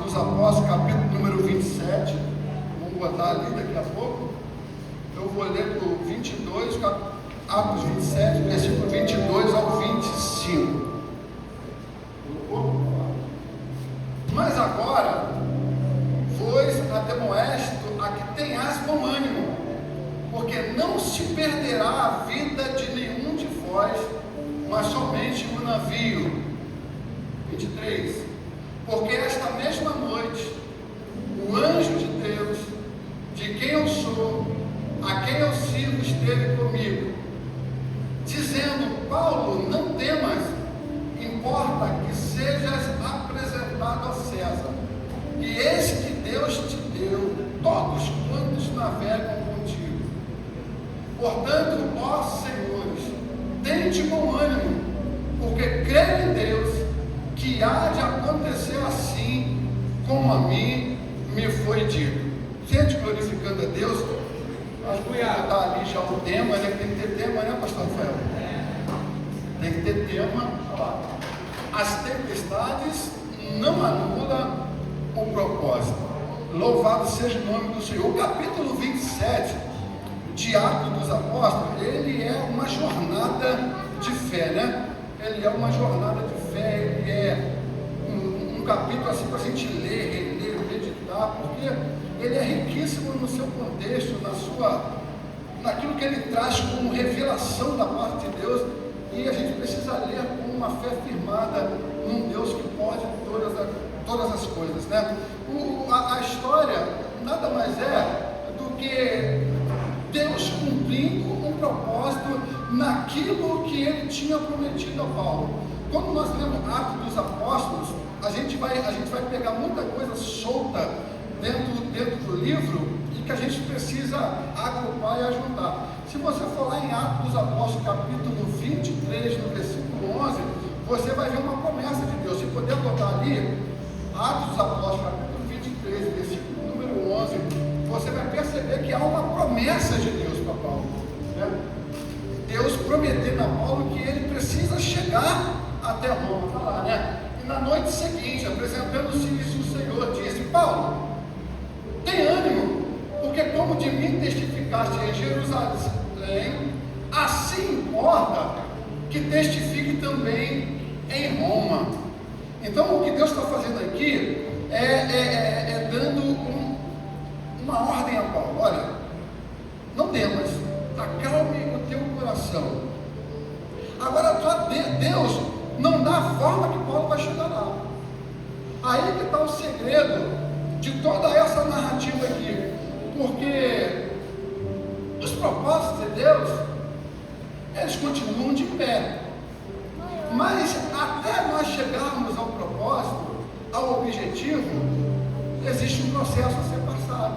dos Apóstolos, capítulo número 27, vamos botar ali daqui a pouco. Eu vou ler do 22, Atos 27, versículo 22 ao 25. Mas agora, vos ademoesto a que tenhas bom ânimo, porque não se perderá a vida de nenhum de vós, mas somente o navio. 23. Porque esta mesma noite, o anjo de Deus, de quem eu sou, a quem eu sirvo, esteve comigo, dizendo: Paulo, não temas, importa que sejas apresentado a César, e eis que Deus te deu todos quantos navegam contigo. Portanto, ó senhores, tende bom ânimo, porque creio em Deus, que há de acontecer assim, como a mim me foi dito. Gente, glorificando a Deus. Acho que está ali já o tema, né? Tem que ter tema, né, pastor Rafael? Tem que ter tema. As tempestades não anulam o propósito. Louvado seja o nome do Senhor. O capítulo 27 de Atos dos Apóstolos, ele é uma jornada de fé, né? Ele é uma jornada de fé, ele é um capítulo assim para a gente ler, reler, meditar, porque ele é riquíssimo no seu contexto, naquilo que ele traz como revelação da parte de Deus, e a gente precisa ler com uma fé firmada num Deus que pode todas as coisas, né? A história nada mais é do que Deus cumprindo um propósito naquilo que ele tinha prometido a Paulo. Quando nós lemos Atos dos Apóstolos, a gente vai pegar muita coisa solta dentro do livro e que a gente precisa agrupar e ajuntar. Se você for lá em Atos dos Apóstolos, capítulo 23, no versículo 11, você vai ver uma promessa de Deus. Se puder botar ali, Atos dos Apóstolos, capítulo 23, versículo número 11, você vai perceber que há uma promessa de Deus para Paulo, né? Deus prometendo a Paulo que ele precisa chegar até Roma, está lá, né? E na noite seguinte, apresentando-se o Senhor, disse: Paulo, tem ânimo, porque como de mim testificaste em Jerusalém, assim importa que testifique também em Roma. Então o que Deus está fazendo aqui é dando uma ordem a Paulo: olha, não temas, acalme o teu coração. Agora Deus não dá a forma que Paulo vai chegar lá. Aí que está o segredo de toda essa narrativa aqui, porque os propósitos de Deus, eles continuam de pé, mas até nós chegarmos ao propósito, ao objetivo, existe um processo a ser passado.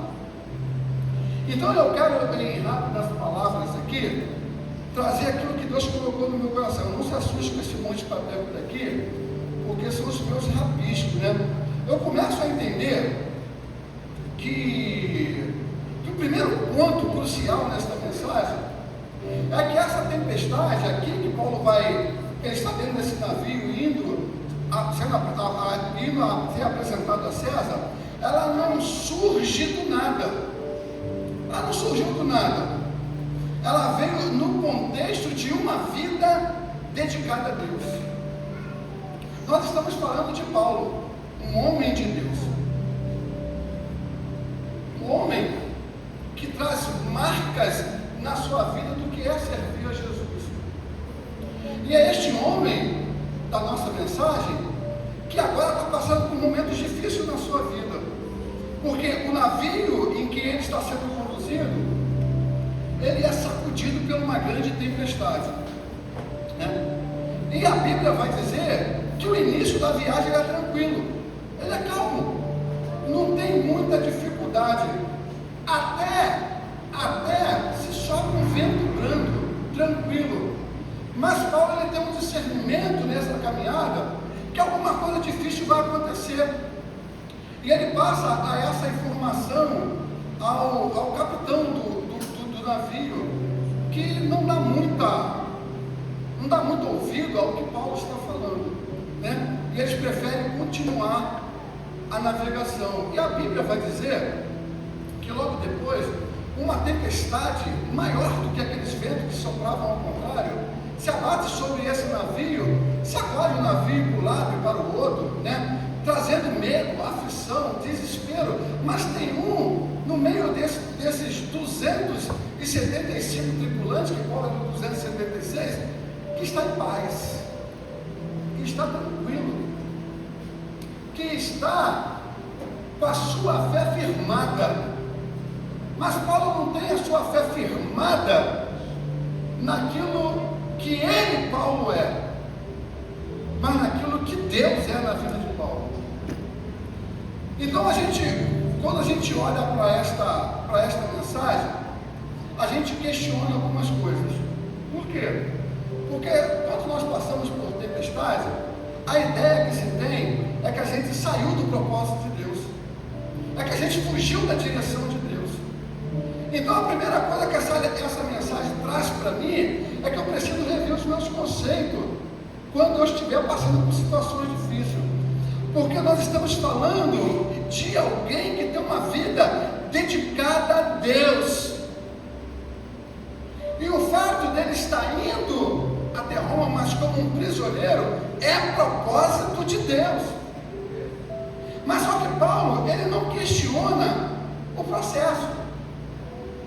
Então eu quero, em rápidas palavras aqui, trazer aquilo que Deus colocou no meu coração. Não se assuste com esse monte de papel daqui, porque são os meus rabiscos, né? Eu começo a entender que o primeiro ponto crucial nesta mensagem é que essa tempestade aqui que Paulo ele está dentro desse navio indo a ser apresentado a César, ela não surge do nada. Ela não surgiu do nada. Ela veio no contexto de uma vida dedicada a Deus. Nós estamos falando de Paulo, um homem de Deus, um homem que traz marcas na sua vida do que é servir a Jesus. E é este homem da nossa mensagem que agora está passando por momentos difíceis na sua vida, porque o navio em que ele está sendo conduzido, ele é sacudido por uma grande tempestade, né? E a Bíblia vai dizer que o início da viagem é tranquilo, ele é calmo, não tem muita dificuldade, até se sopra um vento brando, tranquilo. Mas Paulo ele tem um discernimento nessa caminhada que alguma coisa difícil vai acontecer, e ele passa a essa informação ao capitão do navio, que não dá muito ouvido ao que Paulo está falando, né? E eles preferem continuar a navegação. E a Bíblia vai dizer que logo depois, uma tempestade maior do que aqueles ventos que sopravam ao contrário, se abate sobre esse navio, sacode o navio para um lado e para o outro, né? Trazendo medo, aflição, desespero. Mas tem no meio desses 275 tripulantes, que fora de 276, que está em paz, que está tranquilo, que está com a sua fé firmada. Mas Paulo não tem a sua fé firmada naquilo que ele, Paulo, é, mas naquilo que Deus é na vida de Paulo. Então quando a gente olha para esta mensagem, a gente questiona algumas coisas. Por quê? Porque quando nós passamos por tempestade, a ideia que se tem é que a gente saiu do propósito de Deus, é que a gente fugiu da direção de Deus. Então a primeira coisa que essa mensagem traz para mim é que eu preciso rever os meus conceitos quando eu estiver passando por situações difíceis, porque nós estamos falando de alguém que tem uma vida dedicada a Deus, e o fato dele estar indo até Roma, mas como um prisioneiro, é propósito de Deus. Mas só que Paulo, ele não questiona o processo.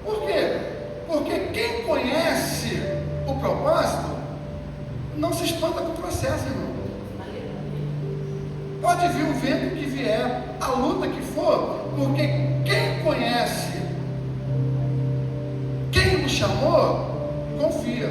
Por quê? Porque quem conhece o propósito não se espanta com o processo, irmão. Pode vir o vento que vier, a luta que for, porque quem conhece quem o chamou, confia.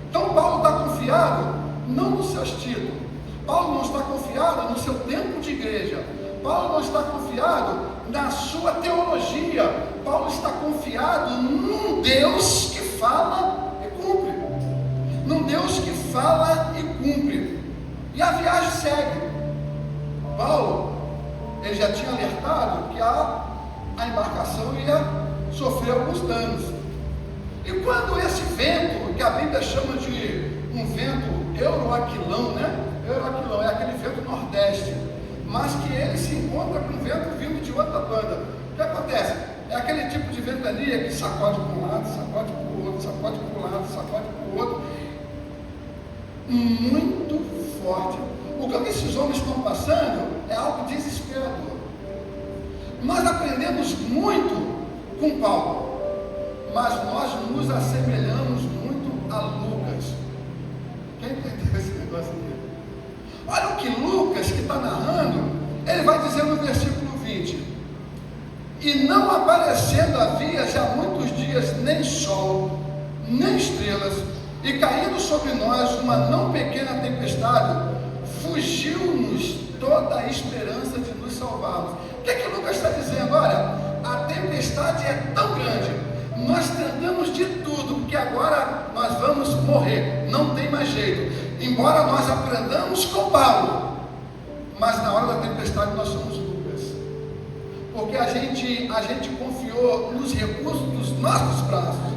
Então Paulo está confiado não nos seus títulos, Paulo não está confiado no seu tempo de igreja, Paulo não está confiado na sua teologia, Paulo está confiado num Deus que fala e cumpre, num Deus que fala e cumpre. E a viagem segue. Paulo, ele já tinha alertado que a embarcação ia sofrer alguns danos. E quando esse vento, que a Bíblia chama de um vento euroaquilão, né? Euroaquilão é aquele vento nordeste, mas que ele se encontra com um vento vindo de outra banda. O que acontece? É aquele tipo de ventania que sacode para um lado, sacode para o outro, sacode para um lado, sacode para o outro, muito forte. O que esses homens estão passando é algo desesperador. Nós aprendemos muito com Paulo, mas nós nos assemelhamos muito a Lucas. Quem entendeu esse negócio aqui? Olha o que Lucas, que está narrando, ele vai dizer no versículo 20: e não aparecendo havia já muitos dias nem sol, nem estrelas, e caindo sobre nós uma não pequena tempestade, fugiu-nos toda a esperança de nos salvarmos. O que é que Lucas está dizendo? Olha, a tempestade é tão grande, nós tentamos de tudo, porque agora nós vamos morrer, não tem mais jeito. Embora nós aprendamos com Paulo, mas na hora da tempestade nós somos Lucas, porque a gente confiou nos recursos dos nossos braços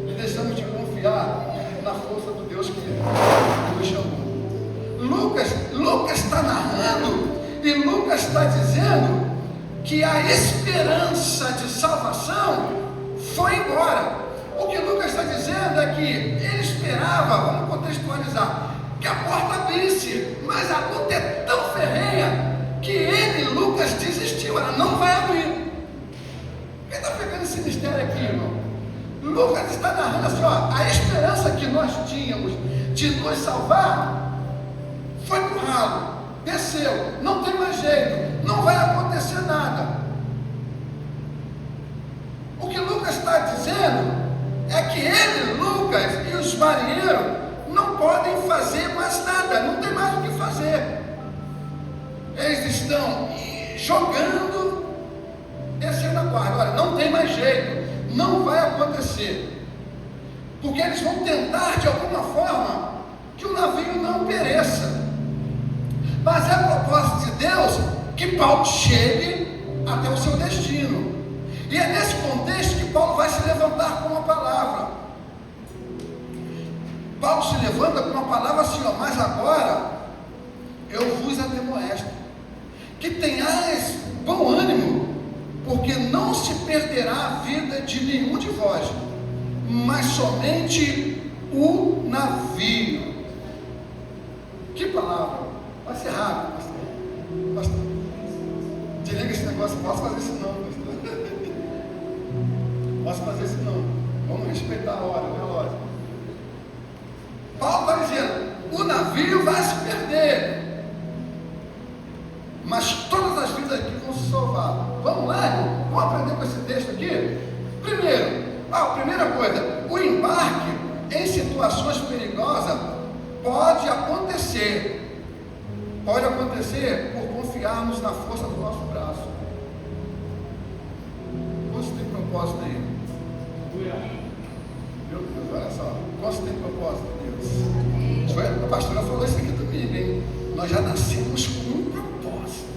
e deixamos de confiar na força do Deus que nos chamou. Lucas está narrando, e Lucas está dizendo que a esperança de salvação foi embora. O que Lucas está dizendo é que ele esperava, vamos contextualizar, que a porta abrisse, mas a luta é tão ferrenha que ele, Lucas, desistiu, ela não vai abrir. Quem está pegando esse mistério aqui, irmão? Lucas está narrando assim, ó, a esperança que nós tínhamos de nos salvar foi para o ralo, desceu, não tem mais jeito, não vai acontecer nada. O que Lucas está dizendo é que ele, Lucas, e os marinheiros não podem fazer mais nada, não tem mais o que fazer. Eles estão jogando, descendo a guarda. Olha, não tem mais jeito, não vai acontecer, porque eles vão tentar de alguma forma que o navio não pereça. Mas é propósito de Deus que Paulo chegue até o seu destino. E é nesse contexto que Paulo vai se levantar com uma palavra. Paulo se levanta com uma palavra assim, ó, mas agora eu vos ademoesto. que tenhais bom ânimo, porque não se perderá a vida de nenhum de vós, mas somente o navio. Que palavra! Vai ser rápido, pastor. Desliga esse negócio, não posso fazer isso não, pastor. Posso fazer isso não. Vamos respeitar a hora, o relógio. Paulo está dizendo, o navio vai se perder, mas todas as vidas aqui vão se salvar. Vamos lá, irmão? Vamos aprender com esse texto aqui? Primeira coisa, o embarque em situações perigosas pode acontecer por confiarmos na força do nosso braço. Quantos tem propósito aí? Meu Deus, olha só, quantos tem propósito, Deus? A pastora falou isso aqui domingo, hein? Nós já nascemos com um propósito.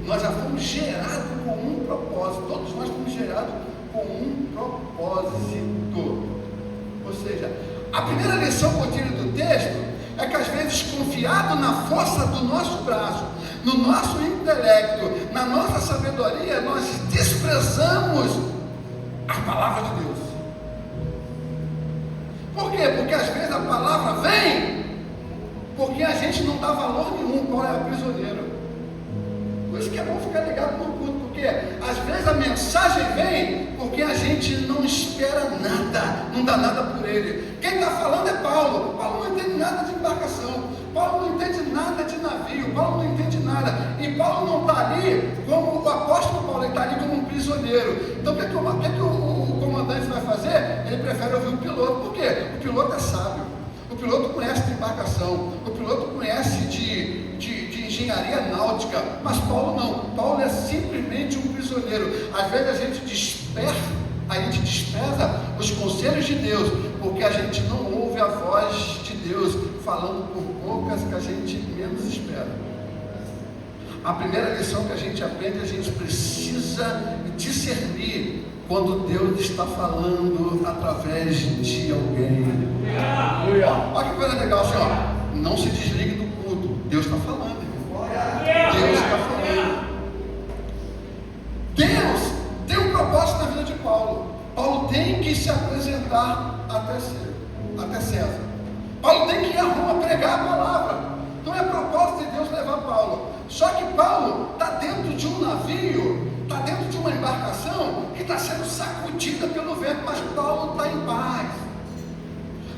Nós já fomos gerados com um propósito. Todos nós fomos gerados com um propósito. Ou seja, a primeira lição que eu tiro do texto é que às vezes, confiado na força do nosso braço, no nosso intelecto, na nossa sabedoria, nós desprezamos a palavra de Deus. Por quê? Porque às vezes a palavra vem porque a gente não dá valor nenhum. Paulo era prisioneiro. Por isso que é bom ficar ligado no culto, porque às vezes a mensagem vem porque a gente não espera nada, não dá nada por ele. Quem está falando é Paulo. Paulo não entende nada de embarcação, Paulo não entende nada de navio, Paulo não entende nada. E Paulo não está ali como o apóstolo Paulo, ele está ali como um prisioneiro. Então o que o comandante vai fazer? Ele prefere ouvir o piloto. Por quê? O piloto é sábio, o piloto conhece de embarcação, o piloto conhece de engenharia náutica, mas Paulo não. Paulo é simplesmente um prisioneiro. Às vezes a gente despreza os conselhos de Deus, porque a gente não ouve a voz de Deus falando por bocas que a gente menos espera. A primeira lição que a gente aprende, a gente precisa discernir quando Deus está falando através de alguém. Olha que coisa legal, Senhor. Não se desligue do culto. Deus está falando. Deus está falando. Deus tem um propósito na vida de Paulo. Paulo tem que se apresentar até César. Paulo tem que ir a Roma pregar a palavra. Não é propósito de Deus levar Paulo. Só que Paulo está dentro de um navio, está dentro de uma embarcação que está sendo sacudida pelo vento, mas Paulo está em paz.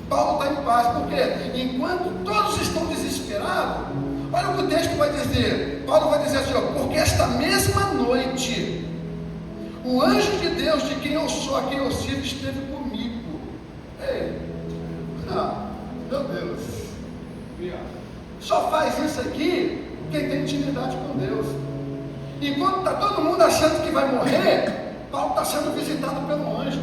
Paulo está em paz, porque enquanto todos estão desesperados, olha o que o texto vai dizer. Paulo vai dizer assim, porque esta mesma noite, o anjo de Deus, de quem eu sou, a quem eu sirvo, esteve comigo. Ei, meu Deus. Só faz isso aqui quem tem intimidade com Deus. Enquanto está todo mundo achando que vai morrer, Paulo está sendo visitado pelo anjo.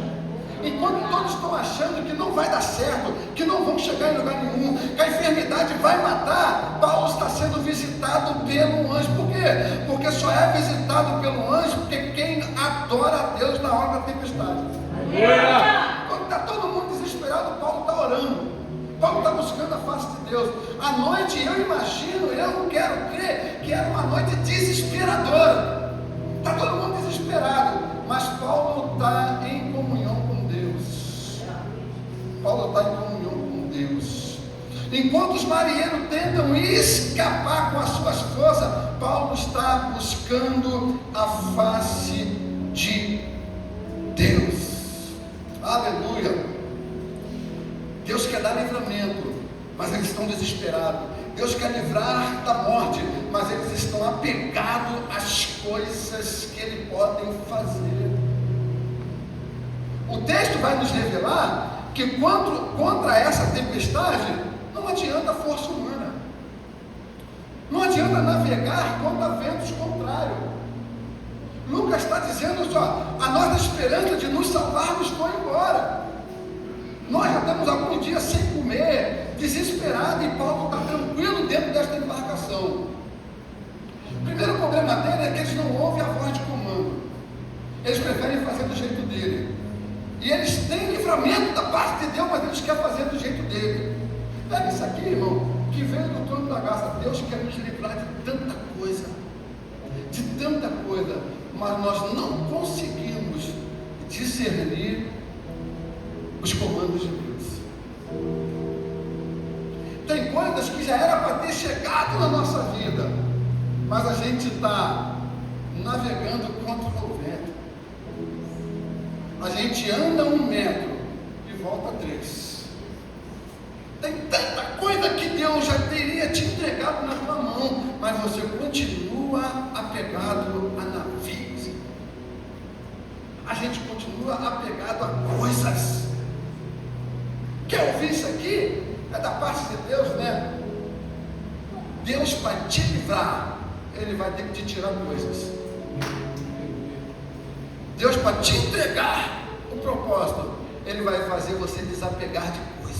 Enquanto todos estão achando que não vai dar certo, que não vão chegar em lugar nenhum, que a enfermidade vai matar, Paulo está sendo visitado pelo anjo. Por quê? Porque só é visitado pelo anjo porque quem adora a Deus na hora da tempestade. Quando está todo mundo desesperado, Paulo está orando. Paulo está buscando a face de Deus. À noite, eu imagino, eu quero crer que era uma noite desesperadora. Está todo mundo desesperado, mas Paulo está em comunhão com Deus. Paulo está em comunhão com Deus. Enquanto os marinheiros tentam escapar com as suas forças, Paulo está buscando a face de Deus. Aleluia. Deus quer dar livramento, mas eles estão desesperados. Deus quer livrar da morte, mas eles estão apegados às coisas que Ele pode fazer. O texto vai nos revelar que contra essa tempestade, não adianta força humana. Não adianta navegar contra ventos contrários. Lucas está dizendo só, a nossa esperança de nos salvarmos foi embora. Nós já estamos algum dia sem comer, desesperado, e Paulo está tranquilo dentro desta embarcação. O primeiro problema dele é que eles não ouvem a voz de comando. Eles preferem fazer do jeito dele. E eles têm livramento da parte de Deus, mas eles querem fazer do jeito dele. Pega isso aqui, irmão, que veio do trono da graça. Deus quer nos livrar de tanta coisa. de tanta coisa, mas nós não conseguimos discernir os comandos de Deus. Tem coisas que já era para ter chegado na nossa vida, mas a gente está navegando contra o vento. A gente anda 1 metro e volta 3. Tem tanta coisa que Deus já teria te entregado na tua mão, mas você continua apegado a navios. A gente continua apegado a coisas. Quer ouvir isso aqui? É da parte de Deus, né? Deus, para te livrar, Ele vai ter que te tirar coisas. Deus, para te entregar o propósito, Ele vai fazer você desapegar de coisas.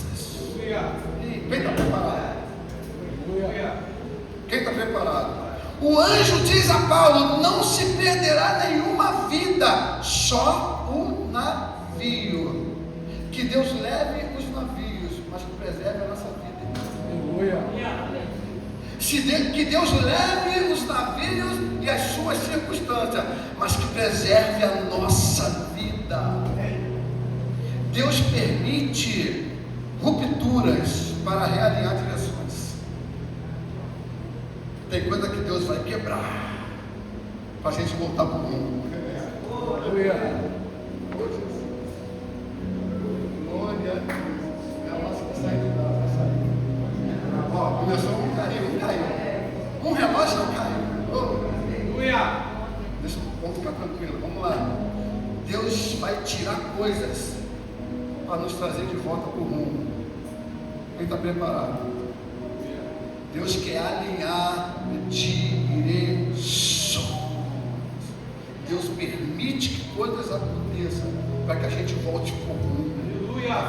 E quem está preparado? Quem está preparado? O anjo diz a Paulo: não se perderá nenhuma vida, só o navio. Que Deus leve os navios, mas que preserve a nossa vida. Que Deus leve os navios e as suas circunstâncias, mas que preserve a nossa vida. Deus permite rupturas para realinhar direções. Tem coisa que Deus vai quebrar para a gente voltar para o rumo. Glória a Deus. É a nossa que sai de casa. Ó, começou um caiu. Um relógio não caiu. Vamos ficar tranquilo, vamos lá. Deus vai tirar coisas para nos trazer de volta para o rumo. Quem está preparado? Deus quer alinhar direções. Deus permite que coisas aconteçam para que a gente volte para o rumo.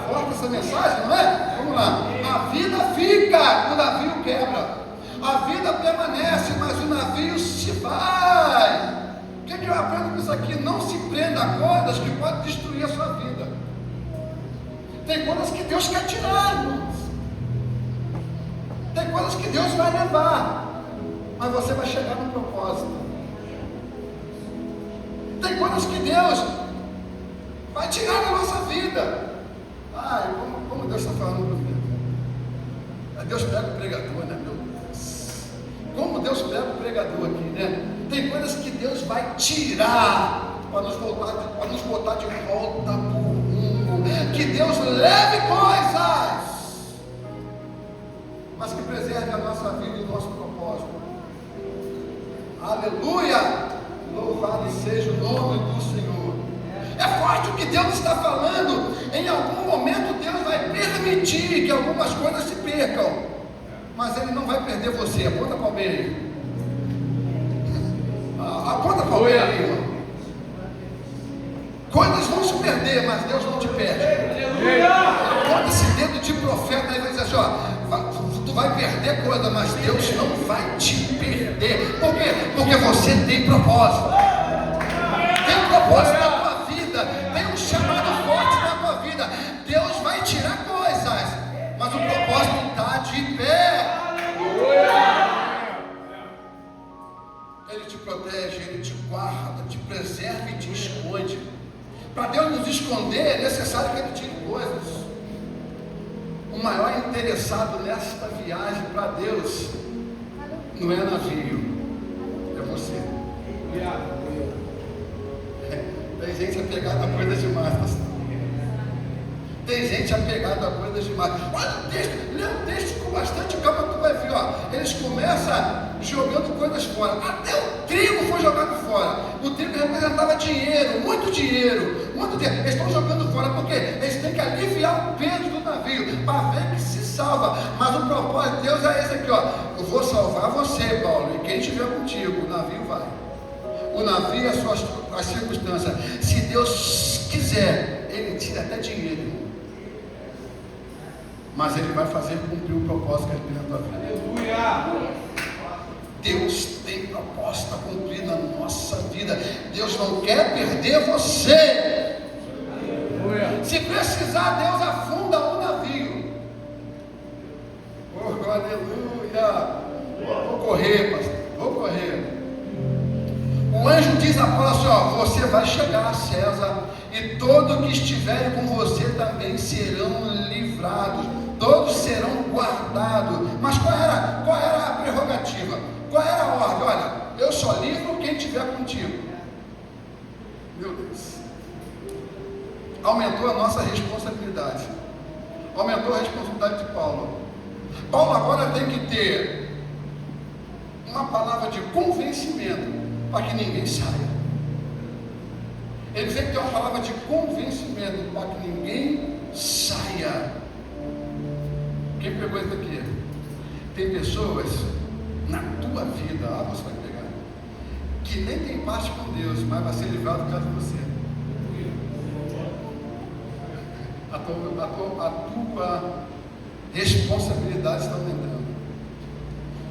Forte essa mensagem, não é? Vamos lá. A vida fica, o navio quebra. A vida permanece, mas o navio se vai. O que eu aprendo com isso aqui? Não se prenda a coisas que podem destruir a sua vida. Tem coisas que Deus quer tirar, irmãos. Tem coisas que Deus vai levar, mas você vai chegar no propósito. Tem coisas que Deus vai tirar da nossa vida. Ai, como Deus está falando para mim? Deus pega o pregador, né, meu Deus? Como Deus pega o pregador aqui, né? Tem coisas que Deus vai tirar para nos botar de volta para o rumo. Que Deus leve coisas, mas que preserve a nossa vida e o nosso propósito. Aleluia! Louvado seja o nome do Senhor. É forte o que Deus está falando. Em algum momento Deus vai permitir que algumas coisas se percam, mas Ele não vai perder você. Aponta para o meio. Aponta para o meio, irmão. Coisas vão se perder, mas Deus não te perde. Aponta esse dedo de profeta e vai dizer assim: ó, tu vai perder coisa, mas Deus não vai te perder. Por quê? Porque você tem propósito. Tem propósito na tua vida. Tem um chamado forte na tua vida. Deus vai tirar coisas, mas o propósito está de pé. Ele te protege, Ele te guarda, te preserva e te esconde. Para Deus nos esconder, é necessário que Ele tire coisas. O maior interessado nesta viagem para Deus não é navio, é você. Tem gente apegada a coisas demais, pastor. Tem gente apegada a coisas demais. Olha o texto, lê o texto com bastante calma, tu vai ver, ó. Eles começam jogando coisas fora. Até o trigo foi jogado fora. O trigo representava dinheiro, muito dinheiro. Eles estão jogando fora porque eles têm que aliviar o peso do navio para ver que se salva. Mas o propósito de Deus é esse aqui, ó. Eu vou salvar você, Paulo, e quem estiver contigo, o navio vai. O navio é as circunstâncias. Se Deus quiser, Ele tira até dinheiro, mas Ele vai fazer cumprir o propósito que Ele tem na tua vida. Aleluia! Deus tem propósito a cumprir na nossa vida. Deus não quer perder você. Aleluia. Se precisar, Deus afunda o navio. Oh, aleluia! Vou correr, pastor, vou correr. diz a palavra assim, ó, você vai chegar a César, e todo que estiver com você também serão livrados, todos serão guardados. Mas qual era a prerrogativa? Qual era a ordem? Olha, eu só livro quem estiver contigo. Meu Deus, aumentou a nossa responsabilidade, aumentou a responsabilidade de Paulo. Paulo agora tem que ter uma palavra de convencimento para que ninguém saia. Ele tem que ter uma palavra de convencimento para que ninguém saia. Quem pegou isso aqui? Tem pessoas na tua vida, você vai pegar, que nem tem parte com Deus, mas vai ser livrado por causa de você. A tua responsabilidade está aumentando.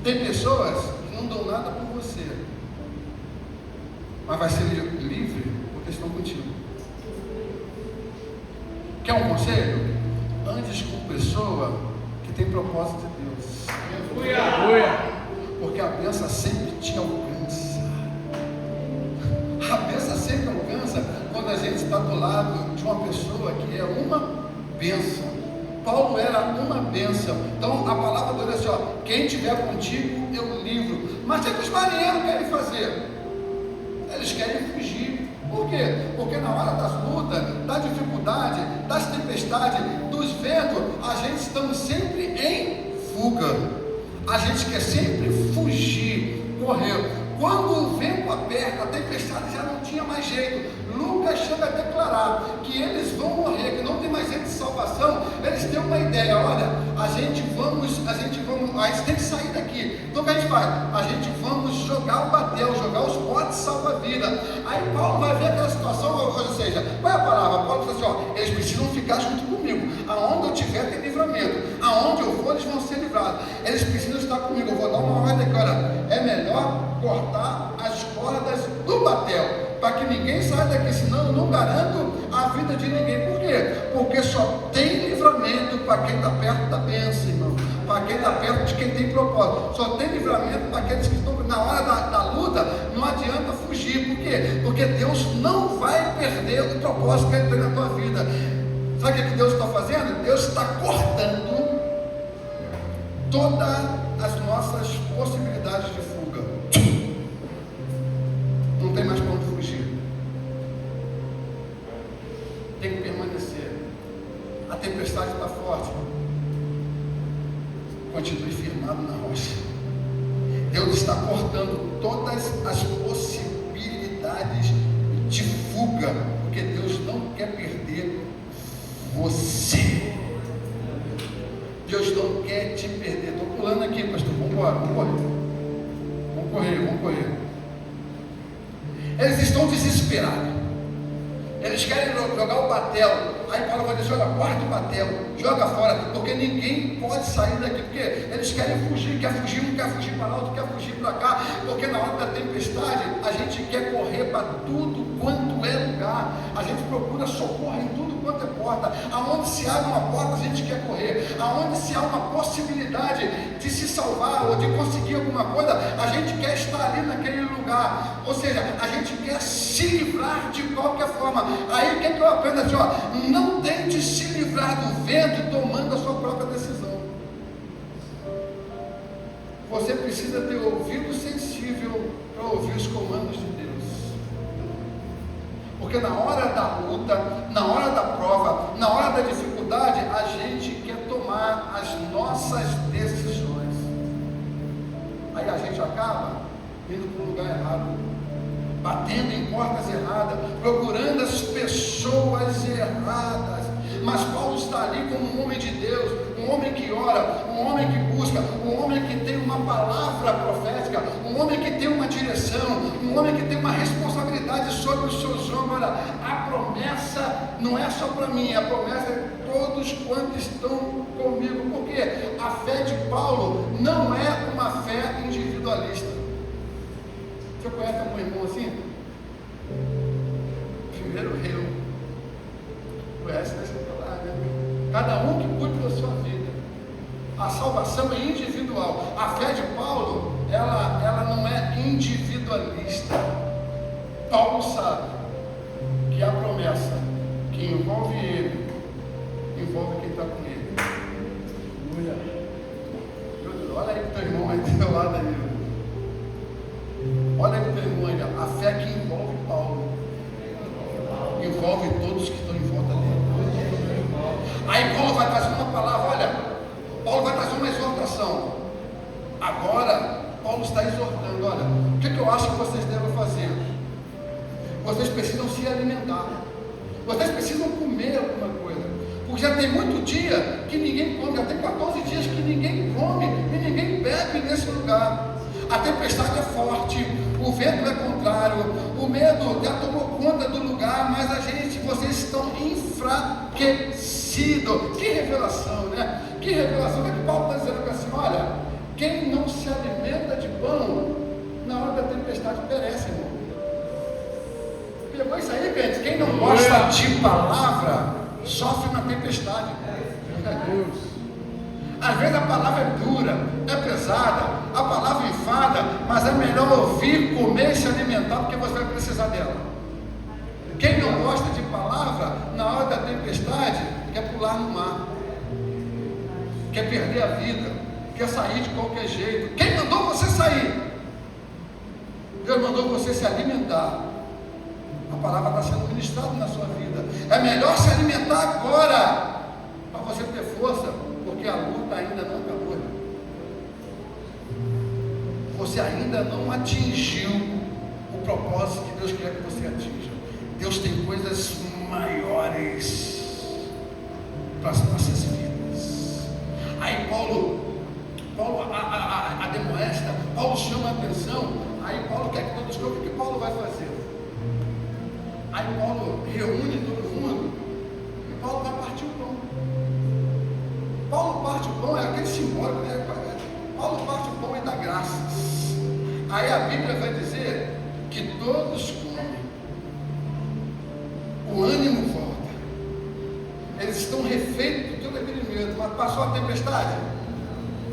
Tem pessoas que não dão nada por você, mas vai ser livre porque estão contigo. Quer um conselho? Andes com pessoa que tem propósito de Deus. Porque a bênção sempre te alcança. A bênção sempre alcança quando a gente está do lado de uma pessoa que é uma bênção. Paulo era uma bênção. Então a palavra do Deus é assim, ó, quem estiver contigo eu livro. Mas o que os marinheiros querem fazer? Eles querem fugir. Por quê? Porque na hora das lutas, da dificuldade, das tempestades, dos ventos, a gente estamos sempre em fuga. A gente quer sempre fugir, correr. Quando o vento aperta, a tempestade já não tinha mais jeito. Lucas chega a declarar que eles vão morrer, que não tem mais jeito de salvação. Eles têm uma ideia, olha, a gente tem que sair daqui. Então o que a gente faz? A gente vamos jogar o batel, jogar os botes salva-vida. Aí Paulo vai ver aquela situação, ou seja, qual é a palavra? Paulo diz assim, ó, eles precisam ficar junto comigo. Aonde eu tiver tem livramento. Aonde eu for, eles vão ser livrados. Eles precisam estar comigo. Eu vou dar uma ordem aqui, olha, é melhor cortar as cordas do batel, para que ninguém saia daqui, senão eu não garanto a vida de ninguém. Por quê? Porque só tem livramento para quem está perto da bênção, irmão, para quem está perto de quem tem propósito. Só tem livramento para aqueles que estão na hora da luta. Não adianta fugir. Por quê? Porque Deus não vai perder o propósito que Ele tem na tua vida. Sabe o que Deus está fazendo? Deus está cortando todas as nossas possibilidades de fuga. Não tem mais para onde fugir. Tem que permanecer. A tempestade está forte. Continue firmado na rocha. Deus está cortando todas as possibilidades de fuga, porque Deus não quer perder você. Deus não quer te perder. Estou pulando aqui, pastor. Vamos embora, vamos correr. Vamos correr. Eles estão desesperados. Eles querem jogar o batel. Aí Paulo vai dizer, olha, guarda o batel, joga fora, porque ninguém pode sair daqui, porque eles querem fugir, um quer fugir para lá, outro quer fugir para cá, porque na hora da tempestade, a gente quer correr para tudo quanto é lugar, a gente procura socorro em tudo quanto é porta, aonde se abre uma porta, a gente quer correr, aonde se há uma possibilidade de se salvar, ou de conseguir alguma coisa, a gente quer estar ali naquele lugar, ou seja, a gente quer se livrar de qualquer forma. Aí o que eu aprendo assim, ó, não tente se livrar do vento tomando a sua própria decisão. Você precisa ter ouvido sensível para ouvir os comandos de Deus. Porque na hora da luta, na hora da prova, na hora da dificuldade, a gente quer tomar as nossas decisões. Aí a gente acaba indo para o lugar errado, batendo em portas erradas, procurando as pessoas erradas. Mas Paulo está ali como um homem de Deus, um homem que ora, um homem que busca, um homem que tem uma palavra profética, um homem que tem uma direção, um homem que tem uma responsabilidade sobre os seus ombros. Olha, a promessa não é só para mim, a promessa é todos quantos estão comigo, porque a fé de Paulo não é uma fé individualista. Você conhece algum irmão assim? Primeiro eu. Conhece dessa palavra, né? Cada um que cuide da sua vida. A salvação é individual. A fé de Paulo, ela não é individualista. Paulo sabe que a promessa que envolve ele, envolve quem está com ele. Olha aí para o teu irmão aí do teu lado aí. Olha aí para o teu irmão aí. A fé que envolve Paulo envolve todos que estão em volta dele. Aí Paulo vai trazer uma palavra, olha, Paulo vai trazer uma exortação. Agora, Paulo está exortando, olha, o que eu acho que vocês devem fazer? Vocês precisam se alimentar. Vocês precisam comer alguma coisa. Porque já tem muito dia que ninguém come, já tem 14 dias que ninguém come e ninguém bebe nesse lugar. A tempestade é forte, o vento é contrário, o medo já tomou conta do lugar, mas vocês estão enfraquecidos. Que revelação, né? Que revelação. É que Paulo está dizendo assim, olha, quem não se alimenta de pão, na hora da tempestade perece, irmão. Pegou isso aí, gente? Quem não gosta de palavra, sofre na tempestade. Às vezes a palavra é dura, é pesada, a palavra enfada, mas é melhor ouvir, comer e se alimentar, porque você vai precisar dela. Quem não gosta de palavra, na hora da tempestade, quer pular no mar, quer perder a vida, quer sair de qualquer jeito. Quem mandou você sair? Deus mandou você se alimentar. A palavra está sendo ministrada na sua vida. É melhor se alimentar agora, para você ter força, porque a luta ainda não acabou. Você ainda não atingiu o propósito que Deus quer que você atinja. Deus tem coisas maiores para as nossas vidas. Aí Paulo admoesta, Paulo chama a atenção. Aí Paulo quer que todos vejam o que Paulo vai fazer. Aí Paulo reúne todo mundo e Paulo vai partir o pão. Paulo parte o pão, é aquele simbólico, né? Paulo parte o pão e dá graças. Aí a Bíblia vai dizer que todos comem. O ânimo volta. Eles estão refeitos de todo aquele medo. Mas passou a tempestade,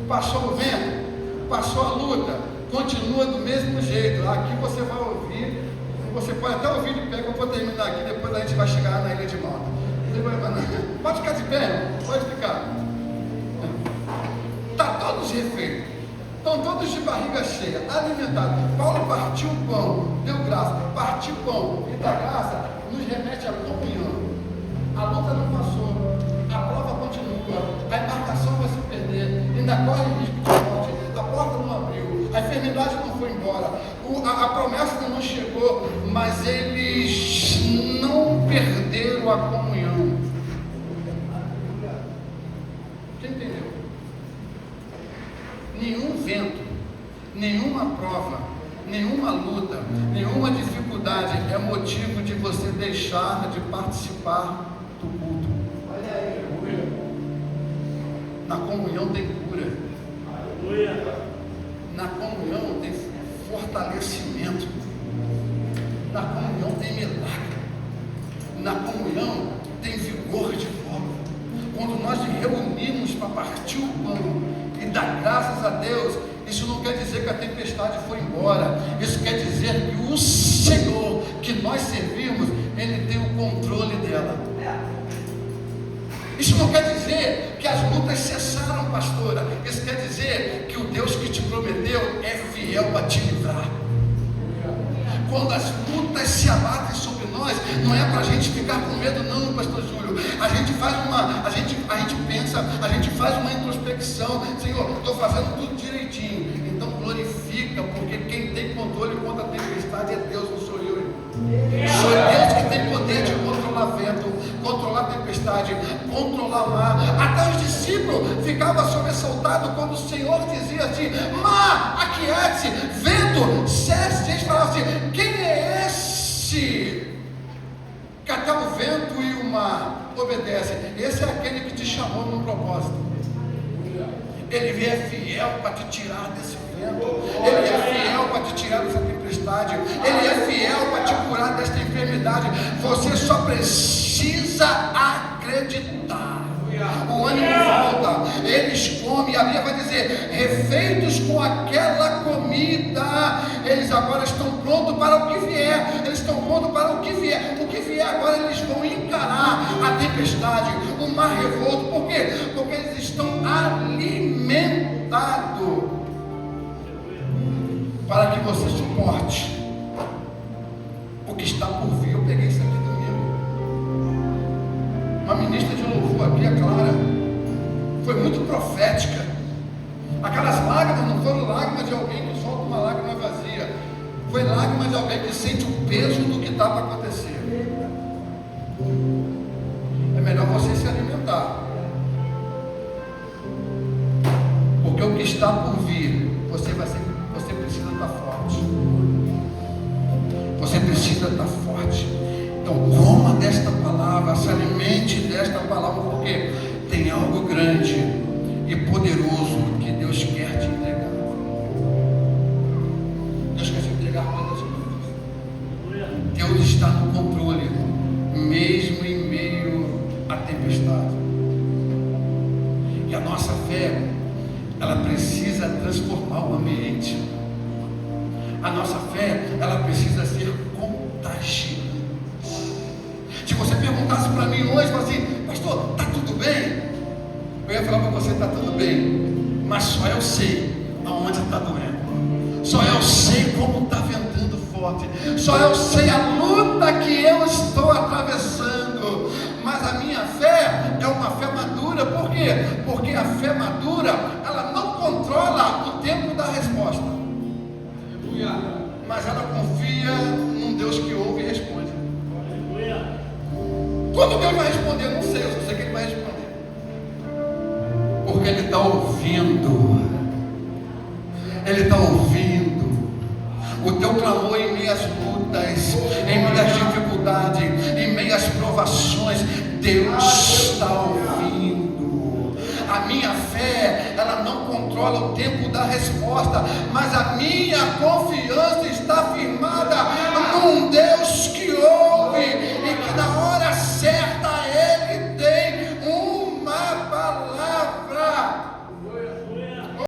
passou o vento, passou a luta, continua do mesmo jeito. Aqui você vai ouvir. Você pode até ouvir de pé, que eu vou terminar aqui, depois a gente vai chegar na ilha de Malta. Pode ficar de pé, pode ficar. Está todos refeitos, estão todos de barriga cheia, alimentados. Paulo partiu o pão, deu graça. Partir pão e dar graça nos remete à comunhão. A luta não passou, a prova continua, a embarcação vai se perder, ainda corre risco de morte, a porta não abriu, a enfermidade não foi embora, a promessa ainda não chegou, mas eles não perderam a comunhão. Você entendeu? Nenhum vento, nenhuma prova, nenhuma luta, nenhuma dificuldade é motivo de você deixar de participar do culto. Na comunhão tem cura. Na comunhão tem fortalecimento. Na comunhão tem milagre. Na comunhão tem vigor de volta. Quando nós nos reunimos para partir o pão e dar graças a Deus, isso não quer dizer que a tempestade foi embora. Isso quer dizer que o Senhor que nós servimos, Ele tem o controle dela. Isso não quer dizer que as lutas cessaram, pastora. Isso quer dizer que o Deus que te prometeu é fiel para te livrar. Quando as lutas se abatem sobre nós, não é para a gente ficar com medo, não, pastor Júlio. A gente faz a gente pensa, a gente faz uma introspecção. Senhor, estou fazendo tudo direitinho. Então glorifica, porque quem tem controle contra a tempestade é Deus, não sou eu. Sou Deus que tem poder de controlar vento, controlar tempestade, controlar mar. Até os discípulos ficavam sobressaltados quando o Senhor dizia assim: mar, aquiete-se, vento, cesse. Eles falavam assim: quem é esse que até o vento e o mar obedecem? Esse é aquele que te chamou num propósito. Ele é fiel para te tirar desse vento. Ele é fiel para te tirar dessa tempestade. Ele é fiel para te curar desta enfermidade. Você só precisa acreditar. O ânimo volta. Eles comem. A Bíblia vai dizer: refeitos com aquela comida, eles agora estão prontos para o que vier. Eles estão prontos para o que vier. O que vier agora eles vão encarar a tempestade, o mar revolto. Por quê? Porque eles estão alimentados para que você suporte o que está por vir. Eu peguei isso aqui domingo. Uma ministra de louvor aqui, a Clara, foi muito profética. Aquelas lágrimas não foram lágrimas de alguém que solta uma lágrima vazia. Foi lágrimas de alguém que sente o peso do que está para acontecer. É melhor você se alimentar, porque o que está por vir, você precisa estar forte. Você precisa estar forte. Então coma desta palavra, se alimente desta palavra, porque tem algo grande e poderoso que Deus quer te entregar. Deus quer te entregar todas as coisas. Deus está no controle, mesmo em meio à tempestade. E a nossa fé, ela precisa transformar o ambiente. A nossa fé, ela precisa ser contagiante. Se você perguntasse para mim hoje, assim, pastor, está tudo bem? Eu ia falar para você, está tudo bem, mas só eu sei aonde está doendo. Só eu sei como está ventando forte. Só eu sei a luta que eu estou atravessando. Mas a minha fé é uma fé madura. Por quê? Porque a fé madura, ela não controla o tempo da resposta, mas ela confia num Deus que ouve e responde. Quando Deus vai responder, eu não sei, eu só sei que Ele vai responder, porque Ele está ouvindo. Ele está ouvindo o teu clamor em meias lutas, em meias dificuldades, em meias provações. Deus está ouvindo. A minha fé, ela não controla o tempo da resposta, mas a minha confiança está firmada num Deus que ouve